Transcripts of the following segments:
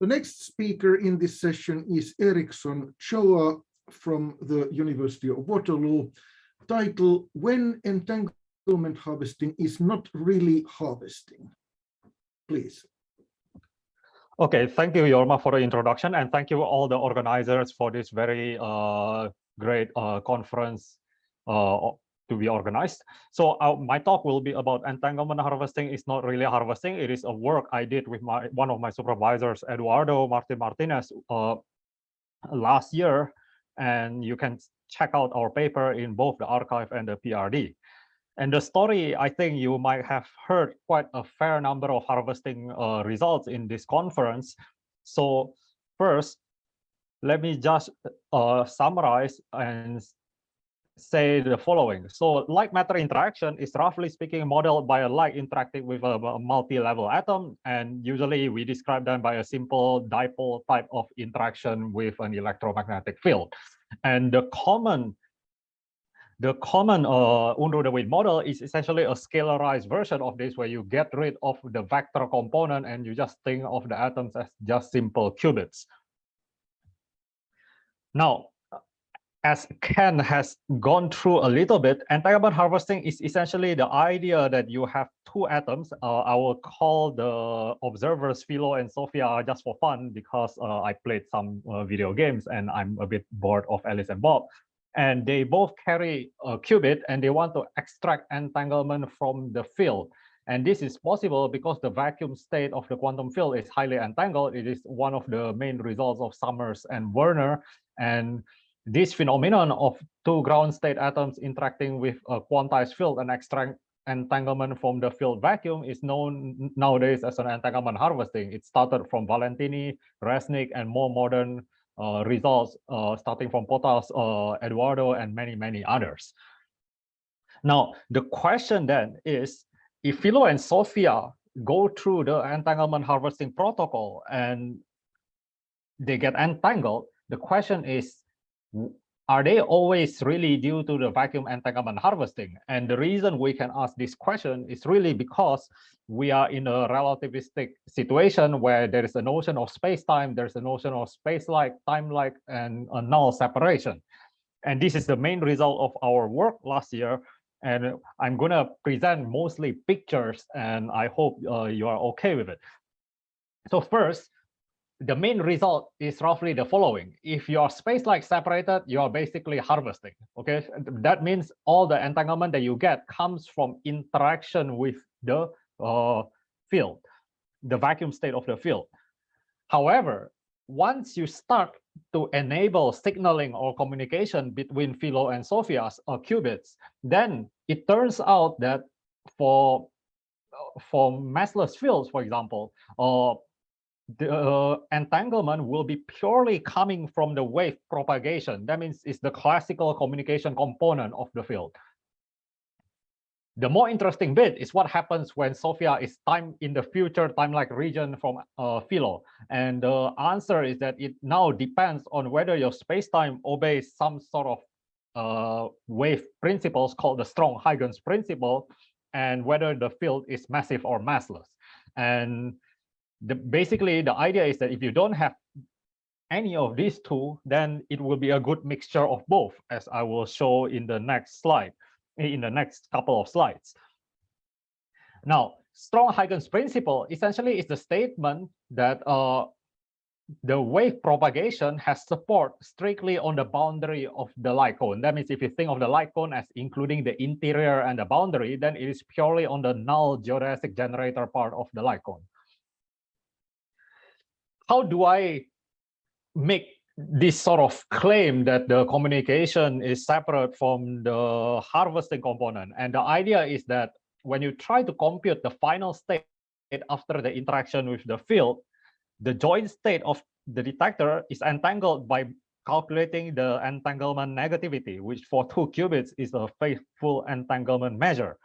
The next speaker in this session is Erickson Tjoa from the University of Waterloo, title When Entanglement Harvesting is Not Really Harvesting. Please. Okay, thank you, Jorma, for the introduction, and thank you all the organizers for this very great conference to be organized. So my talk will be about entanglement harvesting is not really harvesting. It is a work I did with one of my supervisors, Eduardo Martinez, last year, and you can check out our paper in both the archive and the PRD. And the story, I think you might have heard quite a fair number of harvesting results in this conference. So first, let me just summarize and say the following. So like matter interaction is roughly speaking modeled by a light interacting with a multi-level atom. And usually we describe them by a simple dipole type of interaction with an electromagnetic field. And the common Unruh-Lewin model is essentially a scalarized version of this, where you get rid of the vector component and you just think of the atoms as just simple qubits. Now, as Ken has gone through a little bit, entanglement harvesting is essentially the idea that you have two atoms. I will call the observers Philo and Sophia just for fun, because I played some video games and I'm a bit bored of Alice and Bob. And they both carry a qubit and they want to extract entanglement from the field. And this is possible because the vacuum state of the quantum field is highly entangled. It is one of the main results of Summers and Werner. And this phenomenon of two ground state atoms interacting with a quantized field and extract entanglement from the field vacuum is known nowadays as an entanglement harvesting. It started from Valentini, Resnick, and more modern results starting from Potas, Eduardo, and many others. Now, the question then is, if Philo and Sophia go through the entanglement harvesting protocol and they get entangled, the question is, are they always really due to the vacuum entanglement harvesting? And the reason we can ask this question is really because we are in a relativistic situation where there is a notion of space-time, there's a notion of spacelike, time-like, and a null separation. And this is the main result of our work last year. And I'm going to present mostly pictures, and I hope you are okay with it. So first, the main result is roughly the following. If you are space-like separated, you are basically harvesting, okay? That means all the entanglement that you get comes from interaction with the field, the vacuum state of the field. However, once you start to enable signaling or communication between Philo and Sophia's qubits, then it turns out that for massless fields, for example, the entanglement will be purely coming from the wave propagation. That means it's the classical communication component of the field. The more interesting bit is what happens when Sophia is in the future time-like region from Philo. And the answer is that it now depends on whether your space-time obeys some sort of wave principles called the strong Huygens principle, and whether the field is massive or massless. And basically, the idea is that if you don't have any of these two, then it will be a good mixture of both, as I will show in the next slide, in the next couple of slides. Now, strong Huygens principle essentially is the statement that the wave propagation has support strictly on the boundary of the light cone. That means if you think of the light cone as including the interior and the boundary, then it is purely on the null geodesic generator part of the light cone. How do I make this sort of claim that the communication is separate from the harvesting component? And the idea is that when you try to compute the final state after the interaction with the field, the joint state of the detector is entangled by calculating the entanglement negativity, which for 2 qubits is a faithful entanglement measure.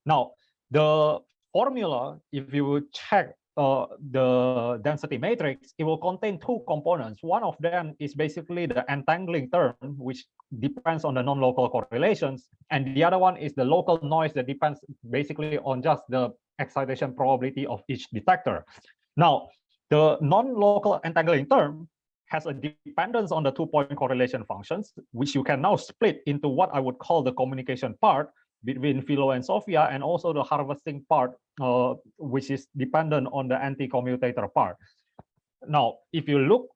Now, the formula, if you would check the density matrix, it will contain 2 components. One of them is basically the entangling term, which depends on the non-local correlations. And the other one is the local noise that depends basically on just the excitation probability of each detector. Now, The non-local entangling term has a dependence on the 2-point correlation functions, which you can now split into what I would call the communication part between Philo and Sophia, and also the harvesting part, which is dependent on the anti-commutator part. Now, if you look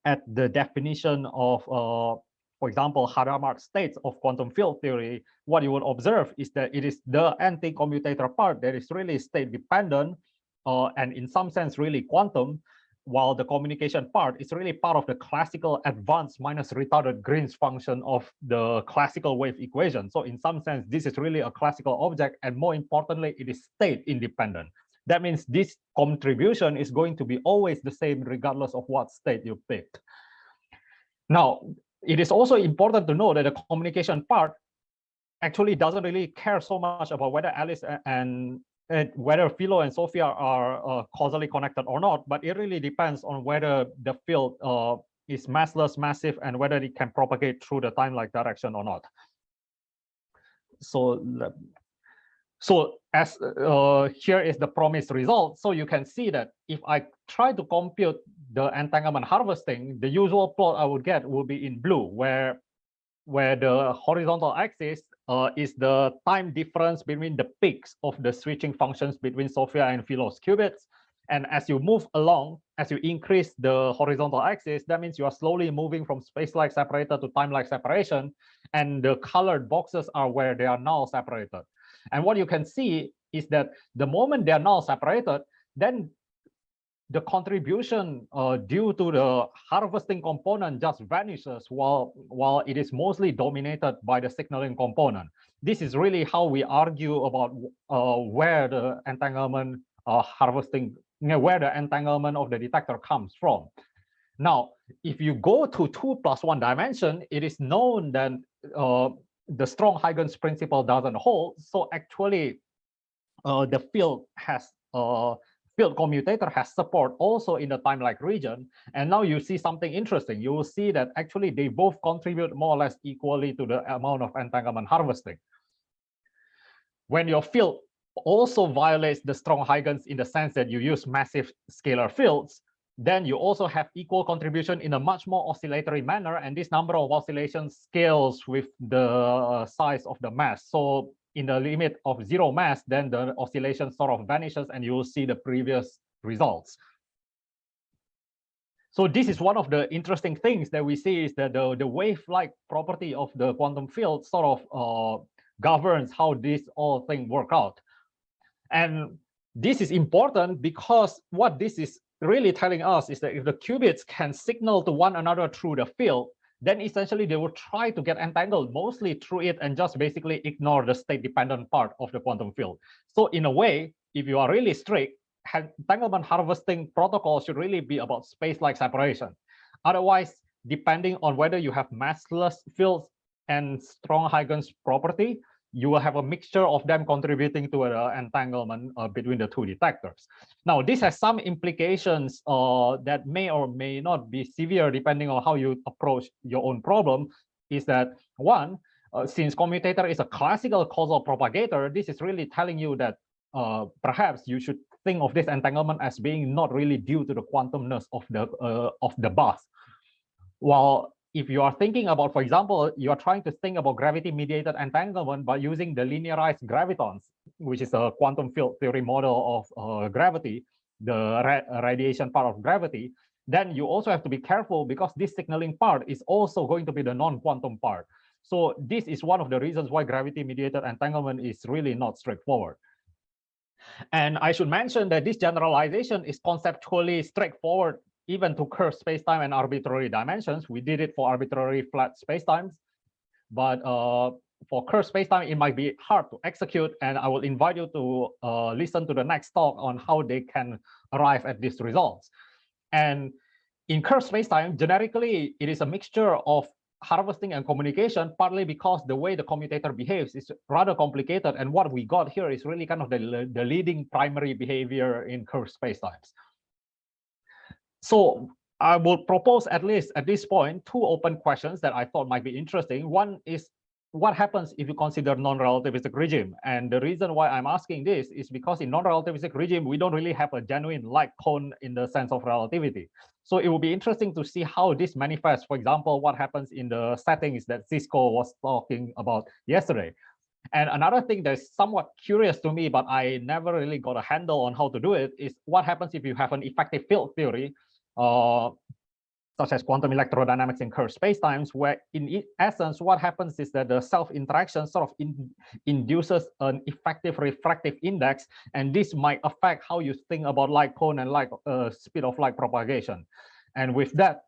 at the definition of, for example, Hadamard states of quantum field theory, what you would observe is that it is the anti-commutator part that is really state dependent, and in some sense really quantum, while the communication part is really part of the classical advanced minus retarded Green's function of the classical wave equation. So in some sense, this is really a classical object, and more importantly, it is state independent. That means this contribution is going to be always the same regardless of what state you picked. Now, it is also important to know that the communication part actually doesn't really care so much about whether Alice and whether Philo and Sophia are causally connected or not, but it really depends on whether the field is massless, massive, and whether it can propagate through the time-like direction or not. So as here is the promised result. So you can see that if I try to compute the entanglement harvesting, the usual plot I would get will be in blue, where the horizontal axis is the time difference between the peaks of the switching functions between Sophia and Philo's qubits. And as you move along, as you increase the horizontal axis, that means you are slowly moving from space-like separator to time-like separation. And the colored boxes are where they are null separated. And what you can see is that the moment they are null separated, then the contribution due to the harvesting component just vanishes while it is mostly dominated by the signaling component. This is really how we argue about where the entanglement harvesting, where the entanglement of the detector comes from. Now, if you go to 2 + 1 dimension, it is known that the strong Huygens principle doesn't hold. So actually, the field has field commutator has support also in the time-like region. And now you see something interesting. You will see that actually they both contribute more or less equally to the amount of entanglement harvesting. When your field also violates the strong Huygens in the sense that you use massive scalar fields, then you also have equal contribution in a much more oscillatory manner. And this number of oscillations scales with the size of the mass. So in the limit of 0 mass, then the oscillation sort of vanishes and you will see the previous results. So this is one of the interesting things that we see, is that the wave-like property of the quantum field sort of governs how this all thing work out. And this is important because what this is really telling us is that if the qubits can signal to one another through the field, then essentially they will try to get entangled mostly through it and just basically ignore the state-dependent part of the quantum field. So in a way, if you are really strict, entanglement harvesting protocol should really be about space-like separation. Otherwise, depending on whether you have massless fields and strong Huygens property, you will have a mixture of them contributing to an entanglement between the two detectors. Now, this has some implications that may or may not be severe depending on how you approach your own problem. Is that one, since commutator is a classical causal propagator, this is really telling you that perhaps you should think of this entanglement as being not really due to the quantumness of the bus. While if you are thinking about, for example, you are trying to think about gravity-mediated entanglement by using the linearized gravitons, which is a quantum field theory model of gravity, the radiation part of gravity, then you also have to be careful because this signaling part is also going to be the non-quantum part. So this is one of the reasons why gravity-mediated entanglement is really not straightforward. And I should mention that this generalization is conceptually straightforward even to curved spacetime and arbitrary dimensions. We did it for arbitrary flat spacetimes, but for curved spacetime, it might be hard to execute. And I will invite you to listen to the next talk on how they can arrive at these results. And in curved spacetime, generically, it is a mixture of harvesting and communication, partly because the way the commutator behaves is rather complicated. And what we got here is really kind of the leading primary behavior in curved spacetimes. So I will propose, at least at this point, 2 open questions that I thought might be interesting. One is, what happens if you consider non-relativistic regime? And the reason why I'm asking this is because in non-relativistic regime, we don't really have a genuine light cone in the sense of relativity. So it will be interesting to see how this manifests. For example, what happens in the settings that Cisco was talking about yesterday. And another thing that's somewhat curious to me, but I never really got a handle on how to do it, is what happens if you have an effective field theory, such as quantum electrodynamics in curved spacetimes, where in essence, what happens is that the self-interaction sort of induces an effective refractive index, and this might affect how you think about light cone and light speed of light propagation. And with that,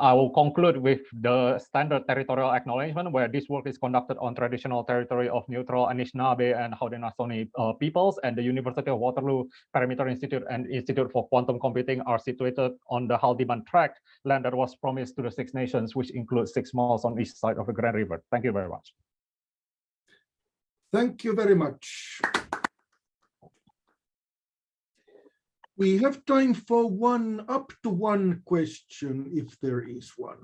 I will conclude with the standard territorial acknowledgement, where this work is conducted on traditional territory of neutral Anishinaabe and Haudenosaunee peoples, and the University of Waterloo Parameter Institute and Institute for Quantum Computing are situated on the Haldiman Tract, land that was promised to the Six Nations, which includes 6 miles on each side of the Grand River. Thank you very much. Thank you very much. We have time for up to one question, if there is one.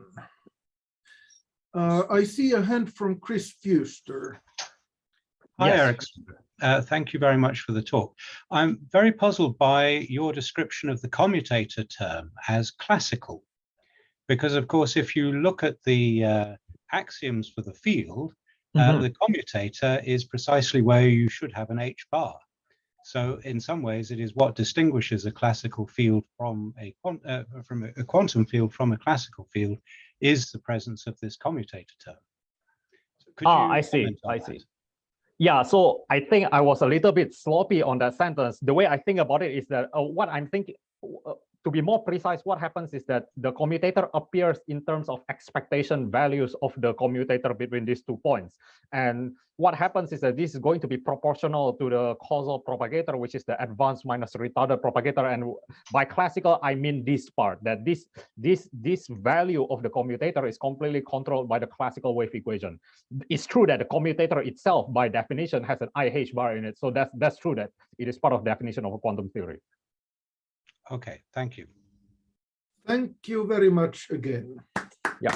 I see a hand from Chris Fuster. Hi, Yes. Erickson. Thank you very much for the talk. I'm very puzzled by your description of the commutator term as classical, because of course, if you look at the axioms for the field, the commutator is precisely where you should have an H bar. So in some ways, it is what distinguishes a classical field from a quantum field from a classical field is the presence of this commutator term. So could you I see. comment on that? Yeah, so I think I was a little bit sloppy on that sentence. The way I think about it is that what I'm thinking, to be more precise, what happens is that the commutator appears in terms of expectation values of the commutator between these 2 points. And what happens is that this is going to be proportional to the causal propagator, which is the advanced minus retarded propagator. And by classical, I mean this part, that this value of the commutator is completely controlled by the classical wave equation. It's true that the commutator itself, by definition, has an IH bar in it. So that's true that it is part of the definition of a quantum theory. Okay, thank you. Thank you very much again. Yeah.